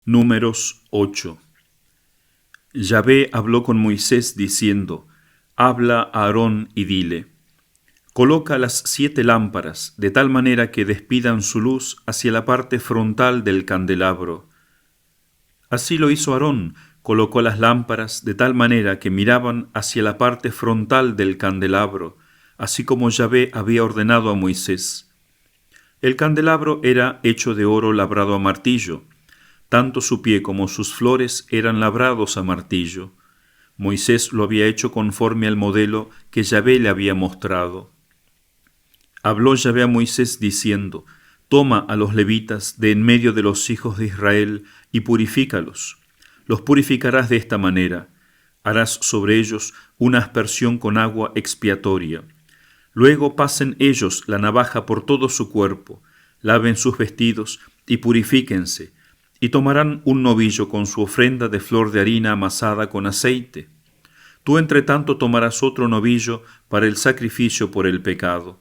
Números 8. Yahvé habló con Moisés diciendo: Habla a Aarón y dile: Coloca las 7 lámparas de tal manera que despidan su luz hacia la parte frontal del candelabro. Así lo hizo Aarón, colocó las lámparas de tal manera que miraban hacia la parte frontal del candelabro, así como Yahvé había ordenado a Moisés. El candelabro era hecho de oro labrado a martillo. Tanto su pie como sus flores eran labrados a martillo. Moisés lo había hecho conforme al modelo que Yahvé le había mostrado. Habló Yahvé a Moisés diciendo: Toma a los levitas de en medio de los hijos de Israel y purifícalos. Los purificarás de esta manera: harás sobre ellos una aspersión con agua expiatoria. Luego pasen ellos la navaja por todo su cuerpo, laven sus vestidos y purifíquense, y tomarán un novillo con su ofrenda de flor de harina amasada con aceite. Tú entre tanto tomarás otro novillo para el sacrificio por el pecado.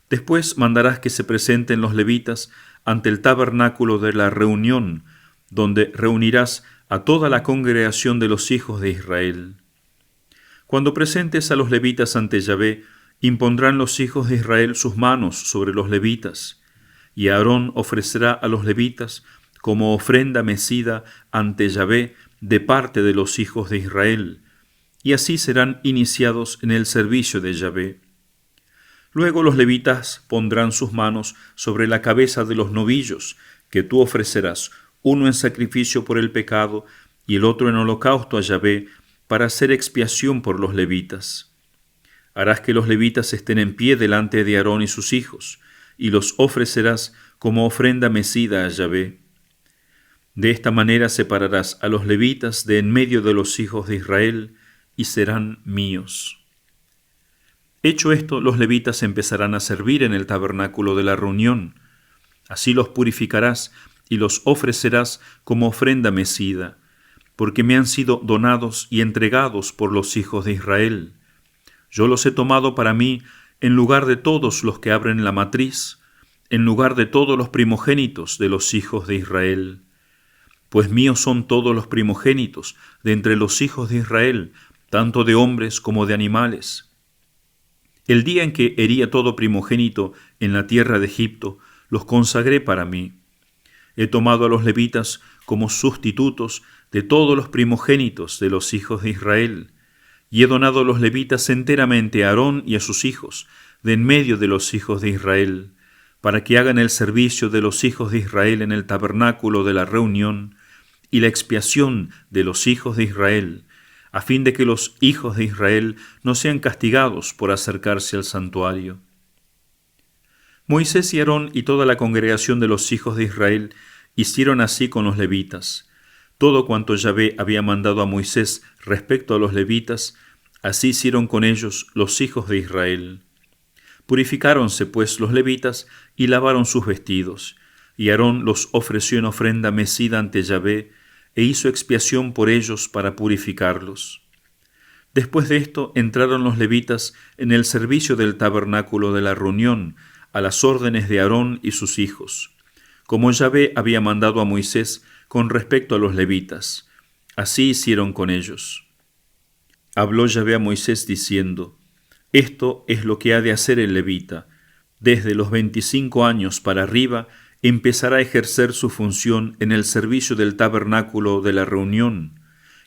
Después mandarás que se presenten los levitas ante el tabernáculo de la reunión, donde reunirás a toda la congregación de los hijos de Israel. Cuando presentes a los levitas ante Yahvé, impondrán los hijos de Israel sus manos sobre los levitas, y Aarón ofrecerá a los levitas como ofrenda mecida ante Yahvé de parte de los hijos de Israel, y así serán iniciados en el servicio de Yahvé. Luego los levitas pondrán sus manos sobre la cabeza de los novillos que tú ofrecerás, uno en sacrificio por el pecado y el otro en holocausto a Yahvé, para hacer expiación por los levitas. Harás que los levitas estén en pie delante de Aarón y sus hijos, y los ofrecerás como ofrenda mecida a Yahvé. De esta manera separarás a los levitas de en medio de los hijos de Israel, y serán míos. Hecho esto, los levitas empezarán a servir en el tabernáculo de la reunión. Así los purificarás y los ofrecerás como ofrenda mecida, porque me han sido donados y entregados por los hijos de Israel. Yo los he tomado para mí en lugar de todos los que abren la matriz, en lugar de todos los primogénitos de los hijos de Israel. Pues míos son todos los primogénitos de entre los hijos de Israel, tanto de hombres como de animales. El día en que hería todo primogénito en la tierra de Egipto, los consagré para mí. He tomado a los levitas como sustitutos de todos los primogénitos de los hijos de Israel, y he donado a los levitas enteramente a Aarón y a sus hijos, de en medio de los hijos de Israel, para que hagan el servicio de los hijos de Israel en el tabernáculo de la reunión, y la expiación de los hijos de Israel, a fin de que los hijos de Israel no sean castigados por acercarse al santuario. Moisés y Aarón y toda la congregación de los hijos de Israel hicieron así con los levitas. Todo cuanto Yahvé había mandado a Moisés respecto a los levitas, así hicieron con ellos los hijos de Israel. Purificáronse pues los levitas y lavaron sus vestidos, y Aarón los ofreció en ofrenda mecida ante Yahvé, e hizo expiación por ellos para purificarlos. Después de esto entraron los levitas en el servicio del tabernáculo de la reunión, a las órdenes de Aarón y sus hijos, como Yahvé había mandado a Moisés con respecto a los levitas. Así hicieron con ellos. Habló Yahvé a Moisés diciendo: Esto es lo que ha de hacer el levita. Desde los 25 años para arriba empezará a ejercer su función en el servicio del tabernáculo de la reunión,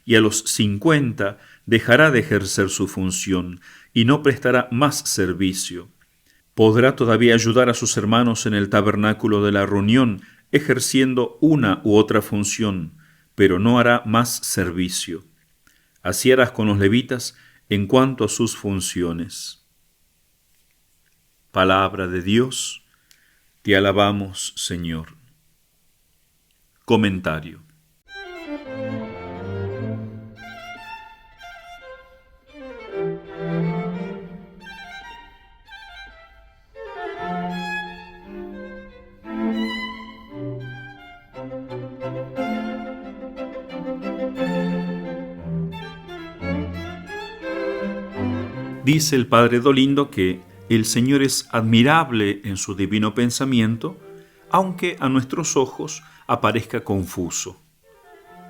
y a los 50 dejará de ejercer su función y no prestará más servicio. Podrá todavía ayudar a sus hermanos en el tabernáculo de la reunión, ejerciendo una u otra función, pero no hará más servicio. Así harás con los levitas en cuanto a sus funciones. Palabra de Dios. Te alabamos, Señor. Comentario. Dice el Padre Dolindo que el Señor es admirable en su divino pensamiento, aunque a nuestros ojos aparezca confuso.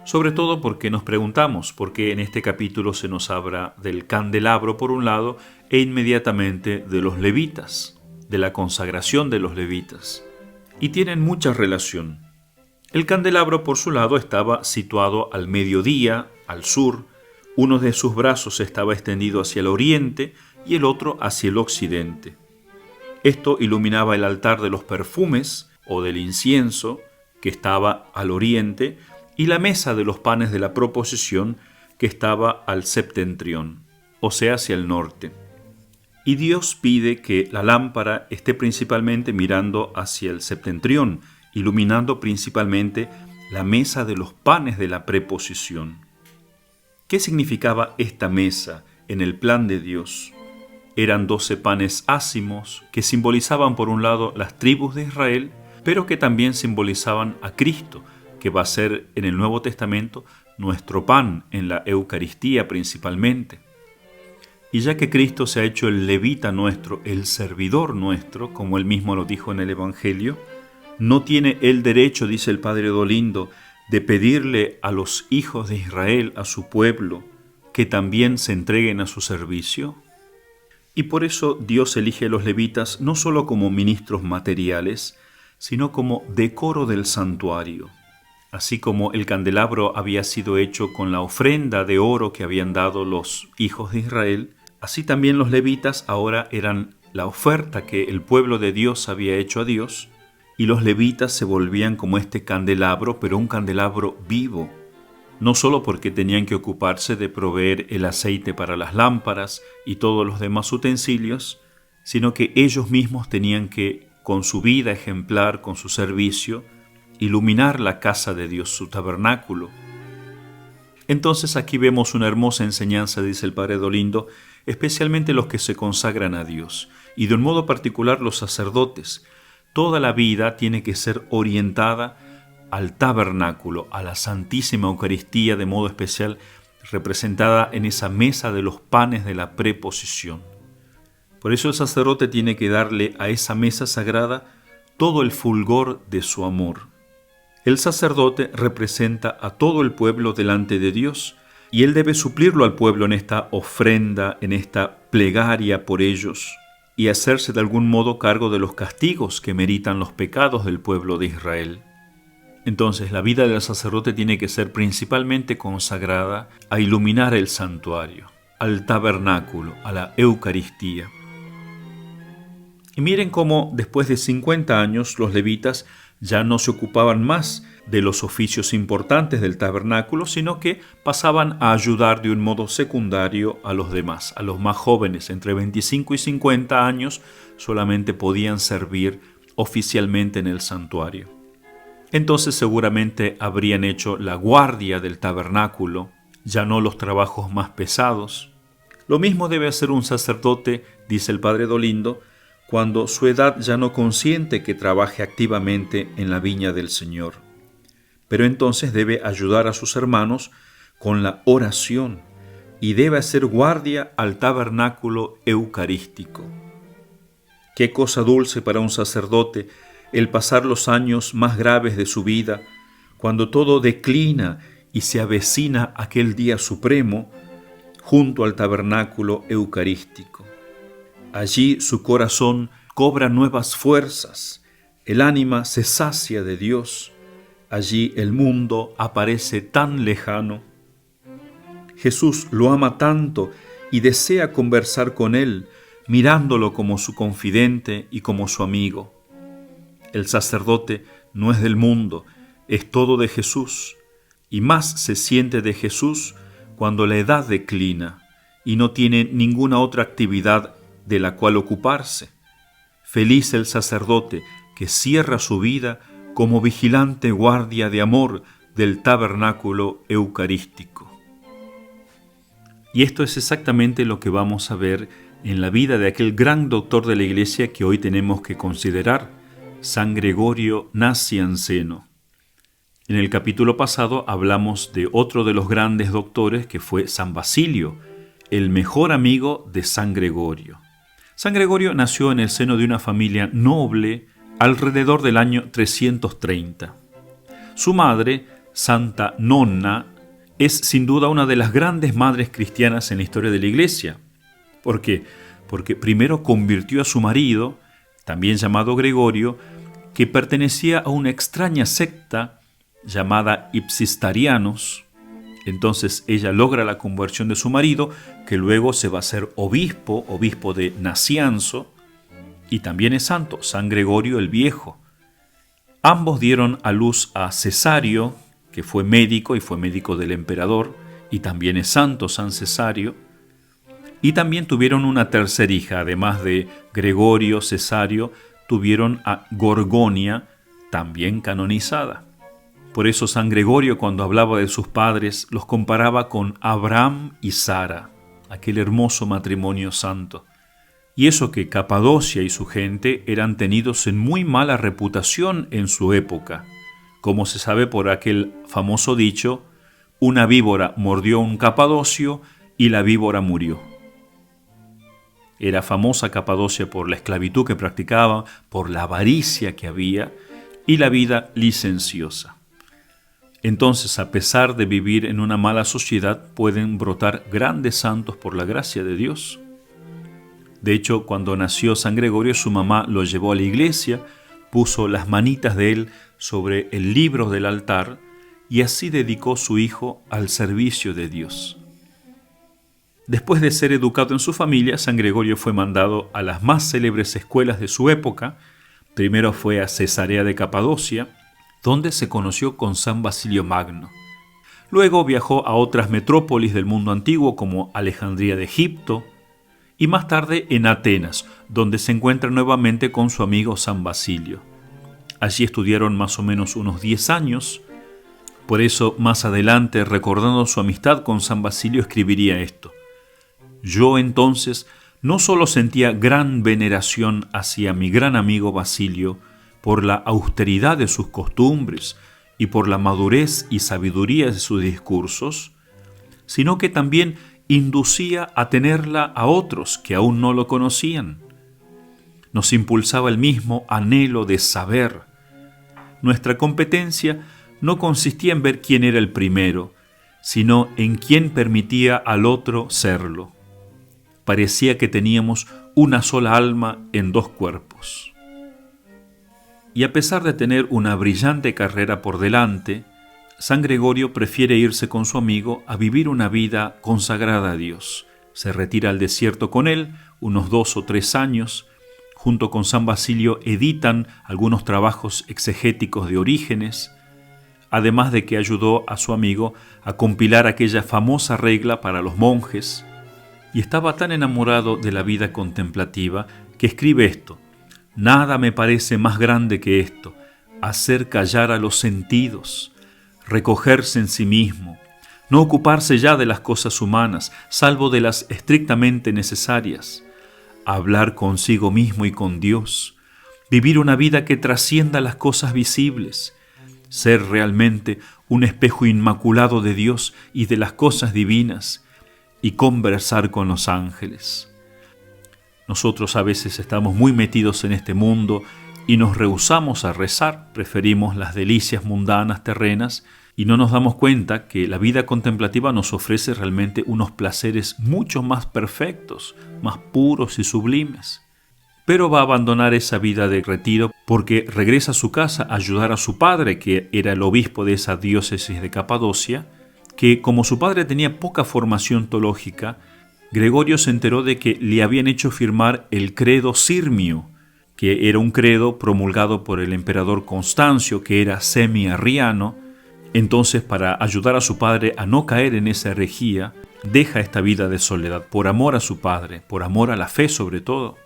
Sobre todo porque nos preguntamos por qué en este capítulo se nos habla del candelabro por un lado e inmediatamente de los levitas, de la consagración de los levitas. Y tienen mucha relación. El candelabro por su lado estaba situado al mediodía, al sur. Uno de sus brazos estaba extendido hacia el oriente y el otro hacia el occidente. Esto iluminaba el altar de los perfumes o del incienso, que estaba al oriente, y la mesa de los panes de la proposición, que estaba al septentrión, o sea, hacia el norte. Y Dios pide que la lámpara esté principalmente mirando hacia el septentrión, iluminando principalmente la mesa de los panes de la preposición. ¿Qué significaba esta mesa en el plan de Dios? Eran 12 panes ácimos que simbolizaban por un lado las tribus de Israel, pero que también simbolizaban a Cristo, que va a ser en el Nuevo Testamento nuestro pan en la Eucaristía principalmente. Y ya que Cristo se ha hecho el levita nuestro, el servidor nuestro, como él mismo lo dijo en el Evangelio, no tiene el derecho, dice el Padre Dolindo, de pedirle a los hijos de Israel, a su pueblo, que también se entreguen a su servicio. Y por eso Dios elige a los levitas no solo como ministros materiales, sino como decoro del santuario. Así como el candelabro había sido hecho con la ofrenda de oro que habían dado los hijos de Israel, así también los levitas ahora eran la oferta que el pueblo de Dios había hecho a Dios, y los levitas se volvían como este candelabro, pero un candelabro vivo, no solo porque tenían que ocuparse de proveer el aceite para las lámparas y todos los demás utensilios, sino que ellos mismos tenían que, con su vida ejemplar, con su servicio, iluminar la casa de Dios, su tabernáculo. Entonces aquí vemos una hermosa enseñanza, dice el Padre Dolindo, especialmente los que se consagran a Dios, y de un modo particular los sacerdotes. Toda la vida tiene que ser orientada al tabernáculo, a la Santísima Eucaristía, de modo especial representada en esa mesa de los panes de la preposición. Por eso el sacerdote tiene que darle a esa mesa sagrada todo el fulgor de su amor. El sacerdote representa a todo el pueblo delante de Dios y él debe suplirlo al pueblo en esta ofrenda, en esta plegaria por ellos y hacerse de algún modo cargo de los castigos que meritan los pecados del pueblo de Israel. Entonces la vida del sacerdote tiene que ser principalmente consagrada a iluminar el santuario, al tabernáculo, a la Eucaristía. Y miren cómo después de 50 años los levitas ya no se ocupaban más de los oficios importantes del tabernáculo, sino que pasaban a ayudar de un modo secundario a los demás, a los más jóvenes. Entre 25 y 50 años solamente podían servir oficialmente en el santuario. Entonces seguramente habrían hecho la guardia del tabernáculo, ya no los trabajos más pesados. Lo mismo debe hacer un sacerdote, dice el Padre Dolindo, cuando su edad ya no consiente que trabaje activamente en la viña del Señor. Pero entonces debe ayudar a sus hermanos con la oración y debe hacer guardia al tabernáculo eucarístico. Qué cosa dulce para un sacerdote el pasar los años más graves de su vida, cuando todo declina y se avecina aquel día supremo, junto al tabernáculo eucarístico. Allí su corazón cobra nuevas fuerzas, el ánima se sacia de Dios, allí el mundo aparece tan lejano. Jesús lo ama tanto y desea conversar con él, mirándolo como su confidente y como su amigo. El sacerdote no es del mundo, es todo de Jesús, y más se siente de Jesús cuando la edad declina y no tiene ninguna otra actividad de la cual ocuparse. Feliz el sacerdote que cierra su vida como vigilante guardia de amor del tabernáculo eucarístico. Y esto es exactamente lo que vamos a ver en la vida de aquel gran doctor de la Iglesia que hoy tenemos que considerar, San Gregorio Nacianceno. En el capítulo pasado hablamos de otro de los grandes doctores que fue San Basilio, el mejor amigo de San Gregorio. San Gregorio nació en el seno de una familia noble alrededor del año 330. Su madre, Santa Nonna, es sin duda una de las grandes madres cristianas en la historia de la Iglesia. ¿Por qué? Porque primero convirtió a su marido, también llamado Gregorio, que pertenecía a una extraña secta llamada Ipsistarianos. Entonces ella logra la conversión de su marido, que luego se va a hacer obispo de Nacianzo, y también es santo, San Gregorio el Viejo. Ambos dieron a luz a Cesario, que fue médico y fue médico del emperador, y también es santo San Cesario. Y también tuvieron una tercera hija, además de Gregorio, Cesario, tuvieron a Gorgonia, también canonizada. Por eso San Gregorio, cuando hablaba de sus padres, los comparaba con Abraham y Sara, aquel hermoso matrimonio santo. Y eso que Capadocia y su gente eran tenidos en muy mala reputación en su época, como se sabe por aquel famoso dicho: una víbora mordió a un capadocio y la víbora murió. Era famosa Capadocia por la esclavitud que practicaba, por la avaricia que había y la vida licenciosa. Entonces, a pesar de vivir en una mala sociedad, pueden brotar grandes santos por la gracia de Dios. De hecho, cuando nació San Gregorio, su mamá lo llevó a la iglesia, puso las manitas de él sobre el libro del altar y así dedicó su hijo al servicio de Dios. Después de ser educado en su familia, San Gregorio fue mandado a las más célebres escuelas de su época. Primero fue a Cesarea de Capadocia, donde se conoció con San Basilio Magno. Luego viajó a otras metrópolis del mundo antiguo como Alejandría de Egipto y más tarde en Atenas, donde se encuentra nuevamente con su amigo San Basilio. Allí estudiaron más o menos unos 10 años. Por eso, más adelante, recordando su amistad con San Basilio, escribiría esto: yo entonces no solo sentía gran veneración hacia mi gran amigo Basilio por la austeridad de sus costumbres y por la madurez y sabiduría de sus discursos, sino que también inducía a tenerla a otros que aún no lo conocían. Nos impulsaba el mismo anhelo de saber. Nuestra competencia no consistía en ver quién era el primero, sino en quién permitía al otro serlo. Parecía que teníamos una sola alma en dos cuerpos. Y a pesar de tener una brillante carrera por delante, San Gregorio prefiere irse con su amigo a vivir una vida consagrada a Dios. Se retira al desierto con él unos 2 o 3 años. Junto con San Basilio editan algunos trabajos exegéticos de Orígenes, además de que ayudó a su amigo a compilar aquella famosa regla para los monjes. Y estaba tan enamorado de la vida contemplativa que escribe esto: nada me parece más grande que esto, hacer callar a los sentidos, recogerse en sí mismo, no ocuparse ya de las cosas humanas, salvo de las estrictamente necesarias, hablar consigo mismo y con Dios, vivir una vida que trascienda las cosas visibles, ser realmente un espejo inmaculado de Dios y de las cosas divinas, y conversar con los ángeles. Nosotros a veces estamos muy metidos en este mundo y nos rehusamos a rezar, preferimos las delicias mundanas terrenas y no nos damos cuenta que la vida contemplativa nos ofrece realmente unos placeres mucho más perfectos, más puros y sublimes. Pero va a abandonar esa vida de retiro porque regresa a su casa a ayudar a su padre, que era el obispo de esa diócesis de Capadocia, que como su padre tenía poca formación teológica, Gregorio se enteró de que le habían hecho firmar el credo sirmio, que era un credo promulgado por el emperador Constancio, que era semi-arriano. Entonces, para ayudar a su padre a no caer en esa herejía, deja esta vida de soledad por amor a su padre, por amor a la fe sobre todo.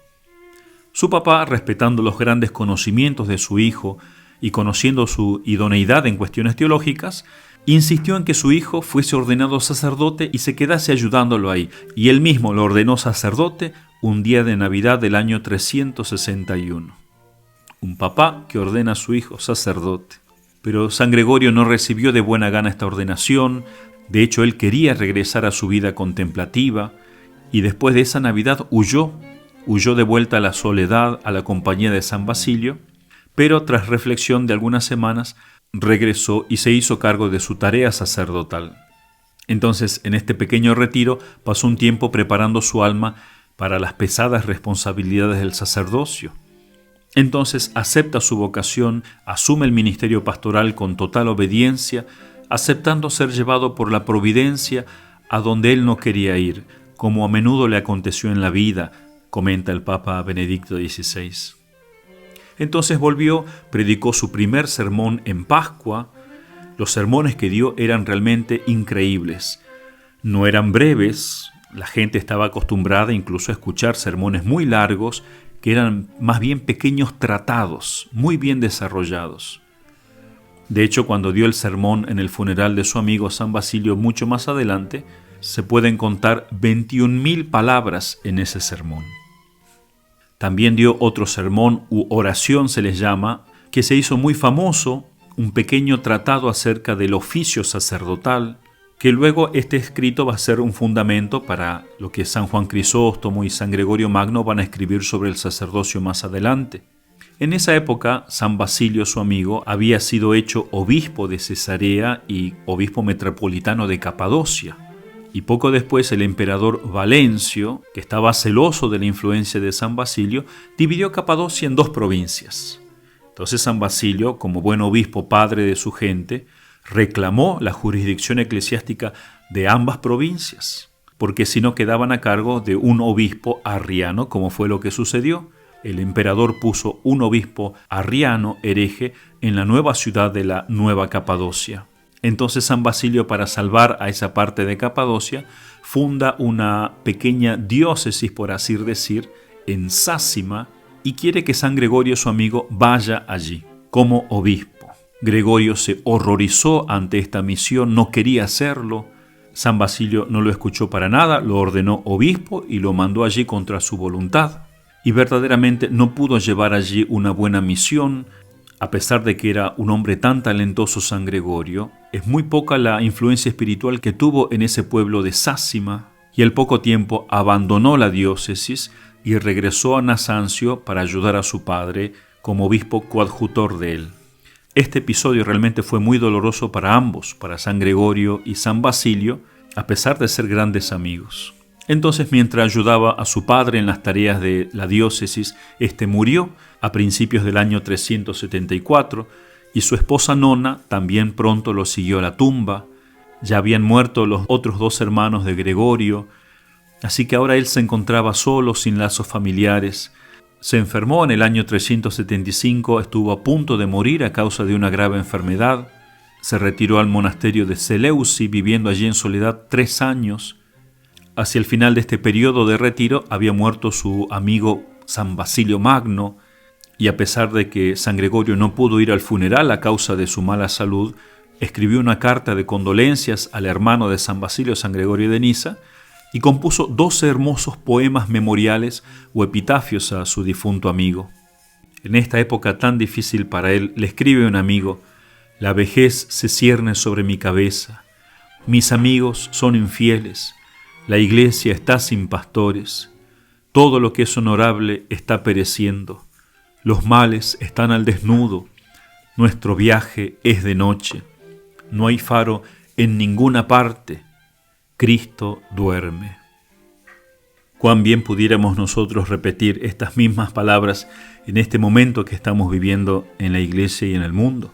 Su papá, respetando los grandes conocimientos de su hijo y conociendo su idoneidad en cuestiones teológicas, insistió en que su hijo fuese ordenado sacerdote y se quedase ayudándolo ahí, y él mismo lo ordenó sacerdote un día de Navidad del año 361. Un papá que ordena a su hijo sacerdote. Pero San Gregorio no recibió de buena gana esta ordenación. De hecho, él quería regresar a su vida contemplativa, y después de esa Navidad huyó de vuelta a la soledad, a la compañía de San Basilio, pero tras reflexión de algunas semanas regresó y se hizo cargo de su tarea sacerdotal. Entonces, en este pequeño retiro, pasó un tiempo preparando su alma para las pesadas responsabilidades del sacerdocio. Entonces acepta su vocación, asume el ministerio pastoral con total obediencia, aceptando ser llevado por la providencia a donde él no quería ir, como a menudo le aconteció en la vida, comenta el Papa Benedicto XVI. Entonces volvió, predicó su primer sermón en Pascua. Los sermones que dio eran realmente increíbles. No eran breves, la gente estaba acostumbrada incluso a escuchar sermones muy largos, que eran más bien pequeños tratados, muy bien desarrollados. De hecho, cuando dio el sermón en el funeral de su amigo San Basilio mucho más adelante, se pueden contar 21.000 palabras en ese sermón. También dio otro sermón u oración, se les llama, que se hizo muy famoso, un pequeño tratado acerca del oficio sacerdotal, que luego este escrito va a ser un fundamento para lo que San Juan Crisóstomo y San Gregorio Magno van a escribir sobre el sacerdocio más adelante. En esa época, San Basilio, su amigo, había sido hecho obispo de Cesarea y obispo metropolitano de Capadocia. Y poco después el emperador Valencio, que estaba celoso de la influencia de San Basilio, dividió Capadocia en 2 provincias. Entonces San Basilio, como buen obispo padre de su gente, reclamó la jurisdicción eclesiástica de ambas provincias, porque si no quedaban a cargo de un obispo arriano, como fue lo que sucedió. El emperador puso un obispo arriano hereje en la nueva ciudad de la Nueva Capadocia. Entonces San Basilio, para salvar a esa parte de Capadocia, funda una pequeña diócesis, por así decir, en Sácima, y quiere que San Gregorio, su amigo, vaya allí como obispo. Gregorio se horrorizó ante esta misión, no quería hacerlo. San Basilio no lo escuchó para nada, lo ordenó obispo y lo mandó allí contra su voluntad. Y verdaderamente no pudo llevar allí una buena misión. A pesar de que era un hombre tan talentoso San Gregorio, es muy poca la influencia espiritual que tuvo en ese pueblo de Sácima, y al poco tiempo abandonó la diócesis y regresó a Nasancio para ayudar a su padre como obispo coadjutor de él. Este episodio realmente fue muy doloroso para ambos, para San Gregorio y San Basilio, a pesar de ser grandes amigos. Entonces, mientras ayudaba a su padre en las tareas de la diócesis, este murió a principios del año 374 y su esposa Nona también pronto lo siguió a la tumba. Ya habían muerto los otros 2 hermanos de Gregorio, así que ahora él se encontraba solo, sin lazos familiares. Se enfermó en el año 375, estuvo a punto de morir a causa de una grave enfermedad. Se retiró al monasterio de Seleuci, viviendo allí en soledad 3 años. Hacia el final de este periodo de retiro había muerto su amigo San Basilio Magno, y a pesar de que San Gregorio no pudo ir al funeral a causa de su mala salud, escribió una carta de condolencias al hermano de San Basilio, San Gregorio de Niza, y compuso 12 hermosos poemas memoriales o epitafios a su difunto amigo. En esta época tan difícil para él, le escribe un amigo: «La vejez se cierne sobre mi cabeza, mis amigos son infieles, la iglesia está sin pastores, todo lo que es honorable está pereciendo, los males están al desnudo, nuestro viaje es de noche, no hay faro en ninguna parte, Cristo duerme». Cuán bien pudiéramos nosotros repetir estas mismas palabras en este momento que estamos viviendo en la iglesia y en el mundo.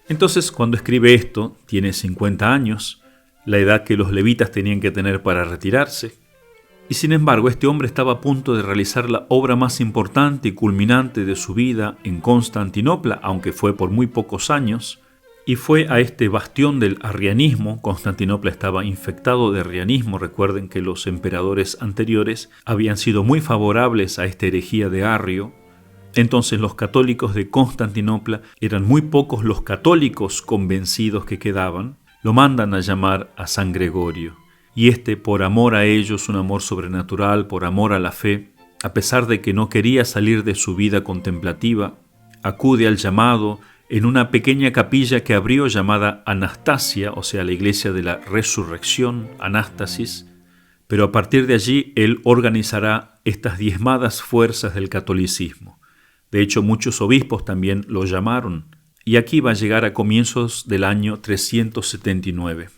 Entonces, cuando escribe esto, tiene 50 años, la edad que los levitas tenían que tener para retirarse. Y sin embargo, este hombre estaba a punto de realizar la obra más importante y culminante de su vida en Constantinopla, aunque fue por muy pocos años, y fue a este bastión del arrianismo. Constantinopla estaba infectado de arrianismo. Recuerden que los emperadores anteriores habían sido muy favorables a esta herejía de Arrio. Entonces los católicos de Constantinopla, eran muy pocos los católicos convencidos que quedaban, lo mandan a llamar a San Gregorio. Y este, por amor a ellos, un amor sobrenatural, por amor a la fe, a pesar de que no quería salir de su vida contemplativa, acude al llamado en una pequeña capilla que abrió llamada Anastasia, o sea, la iglesia de la resurrección, Anástasis, pero a partir de allí él organizará estas diezmadas fuerzas del catolicismo. De hecho, muchos obispos también lo llamaron. y aquí va a llegar a comienzos del año 379.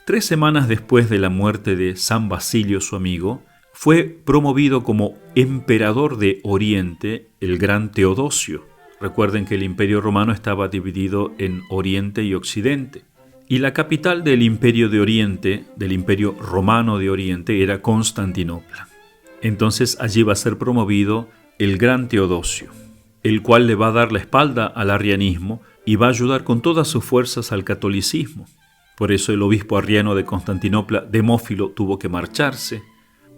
3 semanas después de la muerte de San Basilio, su amigo, fue promovido como emperador de Oriente el gran Teodosio. Recuerden que el Imperio Romano estaba dividido en Oriente y Occidente. Y la capital del Imperio de Oriente, del Imperio Romano de Oriente, era Constantinopla. Entonces allí va a ser promovido el gran Teodosio, el cual le va a dar la espalda al arrianismo y va a ayudar con todas sus fuerzas al catolicismo. Por eso el obispo arriano de Constantinopla, Demófilo, tuvo que marcharse.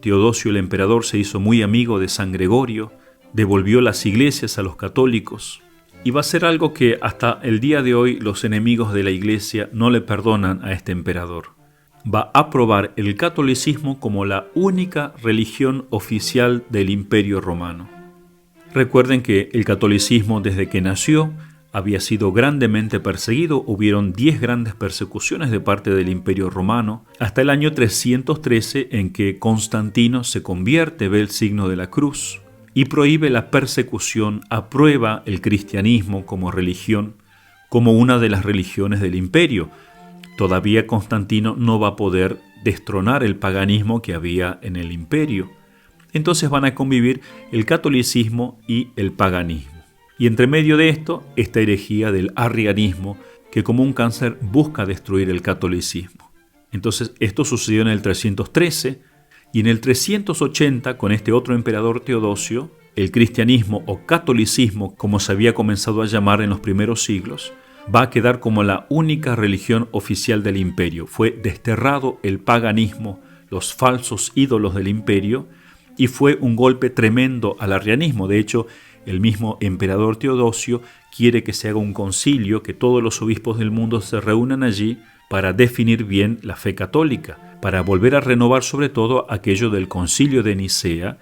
Teodosio el emperador se hizo muy amigo de San Gregorio, devolvió las iglesias a los católicos, y va a ser algo que hasta el día de hoy los enemigos de la iglesia no le perdonan a este emperador. Va a aprobar el catolicismo como la única religión oficial del Imperio Romano. Recuerden que el catolicismo desde que nació había sido grandemente perseguido. Hubieron 10 grandes persecuciones de parte del Imperio Romano, hasta el año 313 en que Constantino se convierte, ve el signo de la cruz y prohíbe la persecución, aprueba el cristianismo como religión, como una de las religiones del imperio. Todavía Constantino no va a poder destronar el paganismo que había en el imperio. Entonces van a convivir el catolicismo y el paganismo. Y entre medio de esto, esta herejía del arrianismo, que como un cáncer busca destruir el catolicismo. Entonces esto sucedió en el 313, y en el 380, con este otro emperador Teodosio, el cristianismo o catolicismo, como se había comenzado a llamar en los primeros siglos, va a quedar como la única religión oficial del imperio. Fue desterrado el paganismo, los falsos ídolos del imperio, y fue un golpe tremendo al arrianismo. De hecho, el mismo emperador Teodosio quiere que se haga un concilio, que todos los obispos del mundo se reúnan allí para definir bien la fe católica, para volver a renovar sobre todo aquello del concilio de Nicea,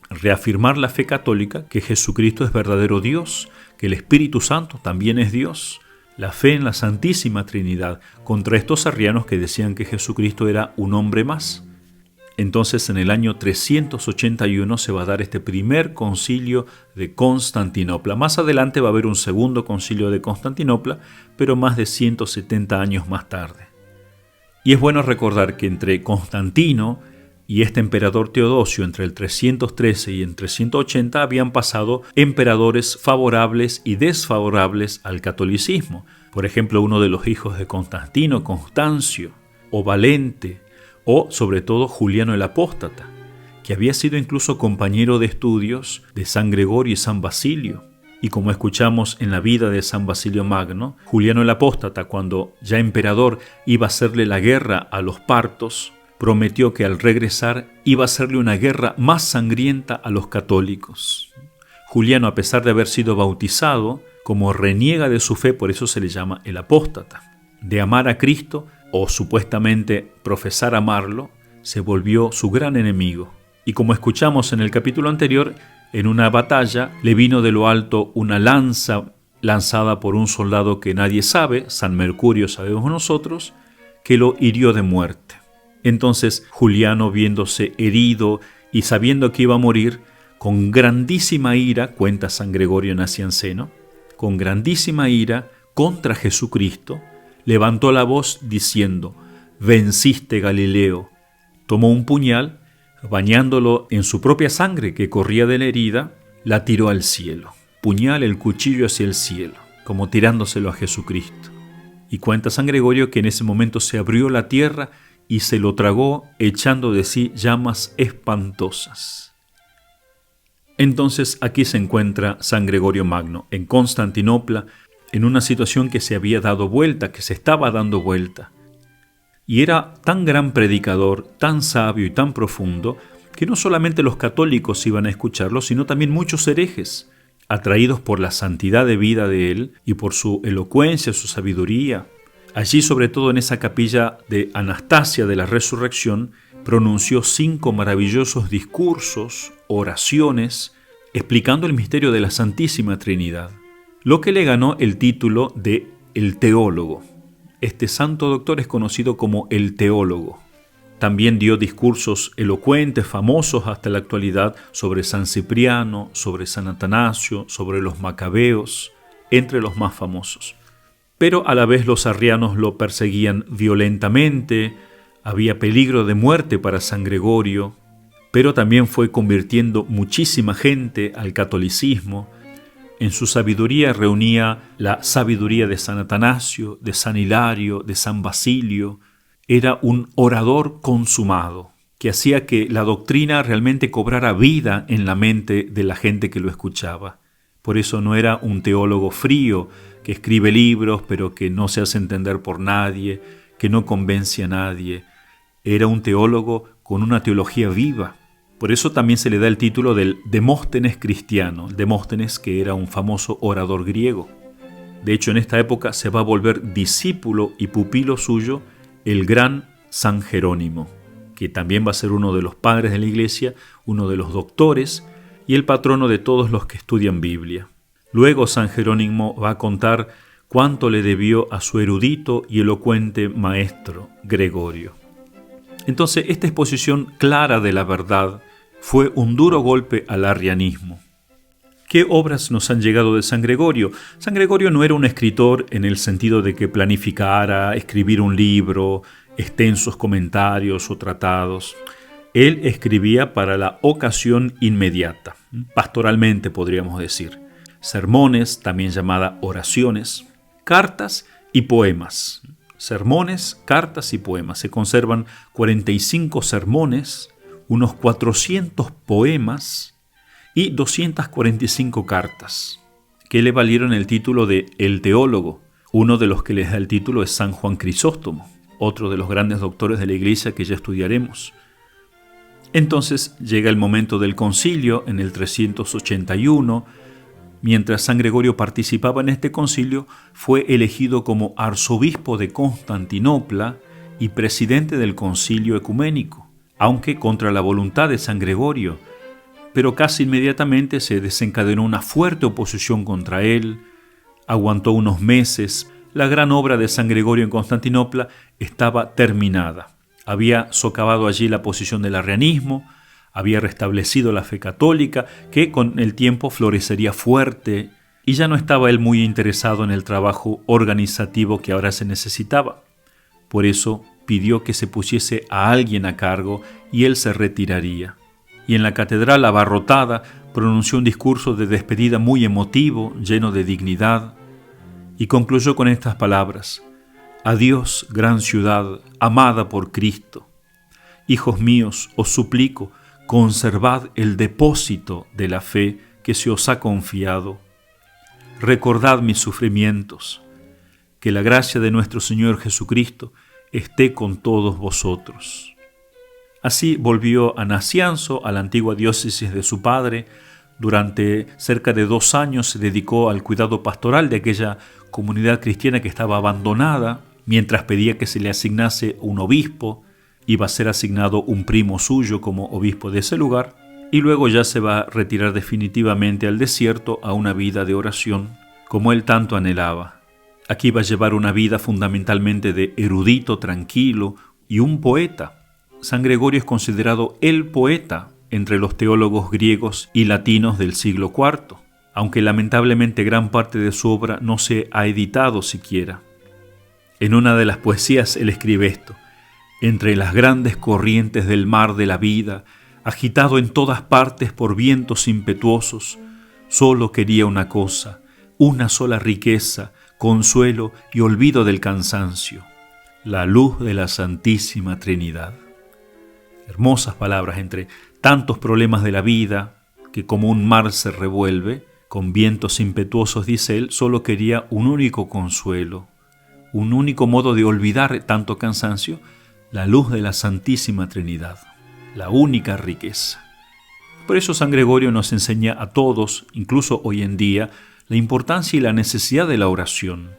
reafirmar la fe católica, que Jesucristo es verdadero Dios, que el Espíritu Santo también es Dios, la fe en la Santísima Trinidad, contra estos arrianos que decían que Jesucristo era un hombre más. Entonces en el año 381 se va a dar este primer concilio de Constantinopla. Más adelante va a haber un segundo concilio de Constantinopla, pero más de 170 años más tarde. Y es bueno recordar que entre Constantino y este emperador Teodosio, entre el 313 y el 380, habían pasado emperadores favorables y desfavorables al catolicismo. Por ejemplo, uno de los hijos de Constantino, Constancio, o Valente, o sobre todo Juliano el Apóstata, que había sido incluso compañero de estudios de San Gregorio y San Basilio. Y como escuchamos en la vida de San Basilio Magno, Juliano el Apóstata, cuando ya emperador iba a hacerle la guerra a los partos, prometió que al regresar iba a hacerle una guerra más sangrienta a los católicos. Juliano, a pesar de haber sido bautizado, como reniega de su fe, por eso se le llama el apóstata, de amar a Cristo, o supuestamente profesar amarlo, se volvió su gran enemigo. Y como escuchamos en el capítulo anterior, en una batalla le vino de lo alto una lanza lanzada por un soldado que nadie sabe, San Mercurio sabemos nosotros, que lo hirió de muerte. Entonces Juliano, viéndose herido y sabiendo que iba a morir, con grandísima ira, cuenta San Gregorio Nacianceno, con grandísima ira contra Jesucristo, levantó la voz diciendo: «Venciste, Galileo». Tomó un puñal, bañándolo en su propia sangre que corría de la herida, la tiró al cielo. Puñal, el cuchillo hacia el cielo, como tirándoselo a Jesucristo. Y cuenta San Gregorio que en ese momento se abrió la tierra y se lo tragó, echando de sí llamas espantosas. Entonces aquí se encuentra San Gregorio Magno, en Constantinopla, en una situación que se había dado vuelta, que se estaba dando vuelta. Y era tan gran predicador, tan sabio y tan profundo, que no solamente los católicos iban a escucharlo, sino también muchos herejes, atraídos por la santidad de vida de él y por su elocuencia, su sabiduría. Allí, sobre todo en esa capilla de Anastasia de la Resurrección, pronunció 5 maravillosos discursos, oraciones, explicando el misterio de la Santísima Trinidad, lo que le ganó el título de el teólogo. Este santo doctor es conocido como el teólogo. También dio discursos elocuentes, famosos hasta la actualidad, sobre San Cipriano, sobre San Atanasio, sobre los Macabeos. entre los más famosos. Pero a la vez los arrianos lo perseguían violentamente, había peligro de muerte para San Gregorio, pero también fue convirtiendo muchísima gente al catolicismo. En su sabiduría reunía la sabiduría de San Atanasio, de San Hilario, de San Basilio. Era un orador consumado, que hacía que la doctrina realmente cobrara vida en la mente de la gente que lo escuchaba. Por eso no era un teólogo frío, que escribe libros pero que no se hace entender por nadie, que no convence a nadie. Era un teólogo con una teología viva. Por eso también se le da el título del Demóstenes cristiano, Demóstenes que era un famoso orador griego. De hecho, en esta época se va a volver discípulo y pupilo suyo el gran San Jerónimo, que también va a ser uno de los padres de la Iglesia, uno de los doctores y el patrono de todos los que estudian Biblia. Luego San Jerónimo va a contar cuánto le debió a su erudito y elocuente maestro Gregorio. Entonces, esta exposición clara de la verdad fue un duro golpe al arrianismo. ¿Qué obras nos han llegado de San Gregorio? San Gregorio no era un escritor en el sentido de que planificara escribir un libro, extensos comentarios o tratados. Él escribía para la ocasión inmediata, pastoralmente podríamos decir. Sermones, también llamada oraciones, cartas y poemas. Sermones, cartas y poemas. Se conservan 45 sermones, unos 400 poemas y 245 cartas, que le valieron el título de El Teólogo. Uno de los que les da el título es San Juan Crisóstomo, otro de los grandes doctores de la Iglesia que ya estudiaremos. Entonces llega el momento del concilio en el 381. Mientras San Gregorio participaba en este concilio, fue elegido como arzobispo de Constantinopla y presidente del concilio ecuménico, aunque contra la voluntad de San Gregorio, pero casi inmediatamente se desencadenó una fuerte oposición contra él. Aguantó unos meses. La gran obra de San Gregorio en Constantinopla estaba terminada. Había socavado allí la posición del arrianismo, había restablecido la fe católica, que con el tiempo florecería fuerte, y ya no estaba él muy interesado en el trabajo organizativo que ahora se necesitaba. Por eso pidió que se pusiese a alguien a cargo y él se retiraría. Y en la catedral abarrotada pronunció un discurso de despedida muy emotivo, lleno de dignidad, y concluyó con estas palabras: «Adiós, gran ciudad, amada por Cristo. Hijos míos, os suplico, conservad el depósito de la fe que se os ha confiado. Recordad mis sufrimientos. Que la gracia de nuestro Señor Jesucristo esté con todos vosotros». Así volvió a Nacianzo, a la antigua diócesis de su padre. Durante cerca de 2 años se dedicó al cuidado pastoral de aquella comunidad cristiana que estaba abandonada, mientras pedía que se le asignase un obispo. Iba a ser asignado un primo suyo como obispo de ese lugar, y luego ya se va a retirar definitivamente al desierto a una vida de oración, como él tanto anhelaba. Aquí va a llevar una vida fundamentalmente de erudito tranquilo y un poeta. San Gregorio es considerado el poeta entre los teólogos griegos y latinos del siglo IV, aunque lamentablemente gran parte de su obra no se ha editado siquiera. En una de las poesías él escribe esto: «Entre las grandes corrientes del mar de la vida, agitado en todas partes por vientos impetuosos, solo quería una cosa, una sola riqueza, consuelo y olvido del cansancio, la luz de la Santísima Trinidad». Hermosas palabras entre tantos problemas de la vida, que como un mar se revuelve, con vientos impetuosos, dice él, solo quería un único consuelo, un único modo de olvidar tanto cansancio, la luz de la Santísima Trinidad, la única riqueza. Por eso San Gregorio nos enseña a todos, incluso hoy en día, la importancia y la necesidad de la oración.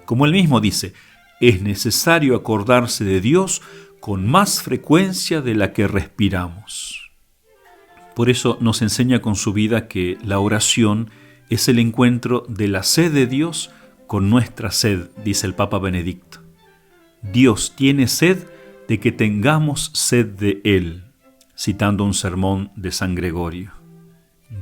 Como él mismo dice, es necesario acordarse de Dios con más frecuencia de la que respiramos. Por eso nos enseña con su vida que la oración es el encuentro de la sed de Dios con nuestra sed, dice el Papa Benedicto. Dios tiene sed de que tengamos sed de Él, citando un sermón de San Gregorio.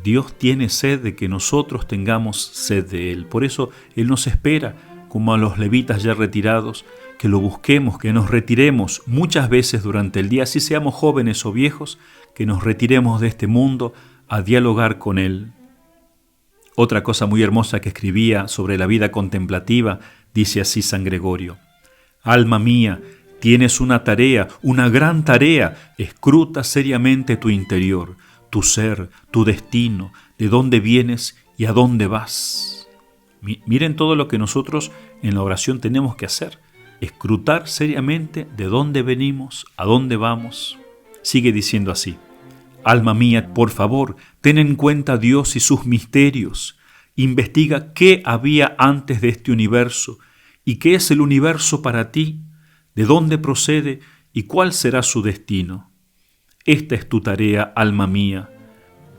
Dios tiene sed de que nosotros tengamos sed de Él. Por eso Él nos espera, como a los levitas ya retirados, que lo busquemos, que nos retiremos muchas veces durante el día, así seamos jóvenes o viejos, que nos retiremos de este mundo a dialogar con Él. Otra cosa muy hermosa que escribía sobre la vida contemplativa, dice así San Gregorio: alma mía, tienes una tarea, una gran tarea, escruta seriamente tu interior, tu ser, tu destino, de dónde vienes y a dónde vas. Miren todo lo que nosotros en la oración tenemos que hacer, escrutar seriamente de dónde venimos, a dónde vamos. Sigue diciendo así: alma mía, por favor, ten en cuenta a Dios y sus misterios. Investiga qué había antes de este universo y qué es el universo para ti, de dónde procede y cuál será su destino. Esta es tu tarea, alma mía.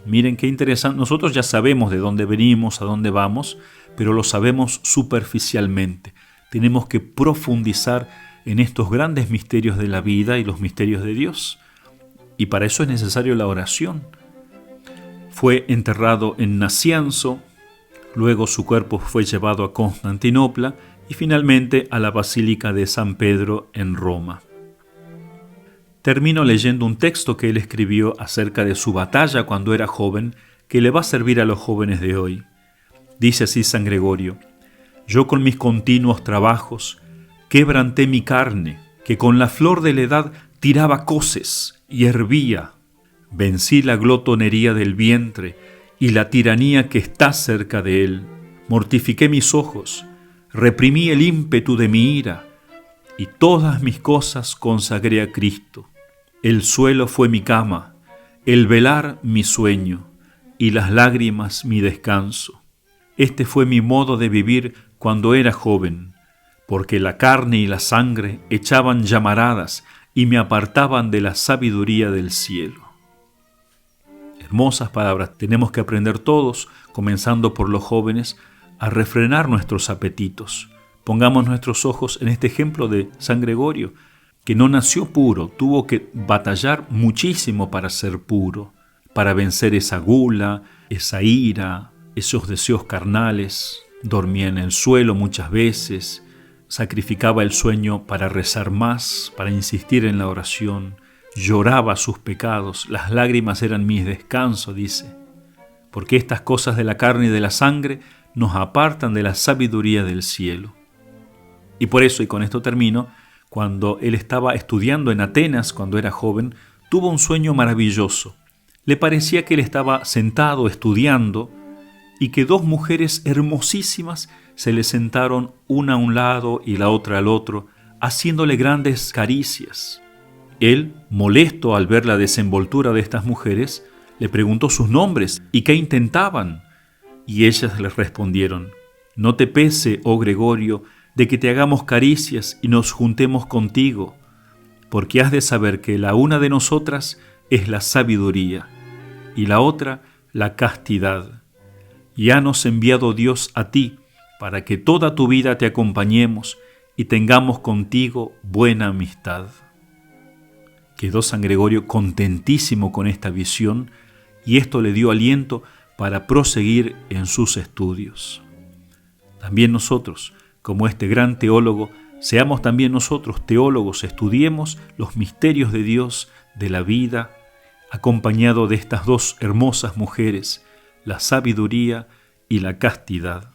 Miren qué interesante. Nosotros ya sabemos de dónde venimos, a dónde vamos, pero lo sabemos superficialmente. Tenemos que profundizar en estos grandes misterios de la vida y los misterios de Dios. Y para eso es necesario la oración. Fue enterrado en Nacianzo, luego su cuerpo fue llevado a Constantinopla y finalmente a la Basílica de San Pedro en Roma. Termino leyendo un texto que él escribió acerca de su batalla cuando era joven, que le va a servir a los jóvenes de hoy. Dice así San Gregorio: yo con mis continuos trabajos quebranté mi carne, que con la flor de la edad tiraba coces y hervía. Vencí la glotonería del vientre y la tiranía que está cerca de él. Mortifiqué mis ojos, reprimí el ímpetu de mi ira, y todas mis cosas consagré a Cristo. El suelo fue mi cama, el velar mi sueño, y las lágrimas mi descanso. Este fue mi modo de vivir cuando era joven, porque la carne y la sangre echaban llamaradas y me apartaban de la sabiduría del cielo. Hermosas palabras. Tenemos que aprender todos, comenzando por los jóvenes, a refrenar nuestros apetitos. Pongamos nuestros ojos en este ejemplo de San Gregorio, que no nació puro, tuvo que batallar muchísimo para ser puro, para vencer esa gula, esa ira, esos deseos carnales. Dormía en el suelo muchas veces, sacrificaba el sueño para rezar más, para insistir en la oración, lloraba sus pecados, las lágrimas eran mi descanso, dice, porque estas cosas de la carne y de la sangre nos apartan de la sabiduría del cielo. Y por eso, y con esto termino, cuando él estaba estudiando en Atenas, cuando era joven, tuvo un sueño maravilloso. Le parecía que él estaba sentado estudiando y que dos mujeres hermosísimas se le sentaron una a un lado y la otra al otro, haciéndole grandes caricias. Él, molesto al ver la desenvoltura de estas mujeres, le preguntó sus nombres y qué intentaban. Y ellas le respondieron: no te pese, oh Gregorio, de que te hagamos caricias y nos juntemos contigo, porque has de saber que la una de nosotras es la sabiduría y la otra la castidad. Y hanos enviado Dios a ti para que toda tu vida te acompañemos y tengamos contigo buena amistad. Quedó San Gregorio contentísimo con esta visión y esto le dio aliento para proseguir en sus estudios. También nosotros, como este gran teólogo, seamos también nosotros teólogos, estudiemos los misterios de Dios, de la vida, acompañado de estas dos hermosas mujeres, la sabiduría y la castidad.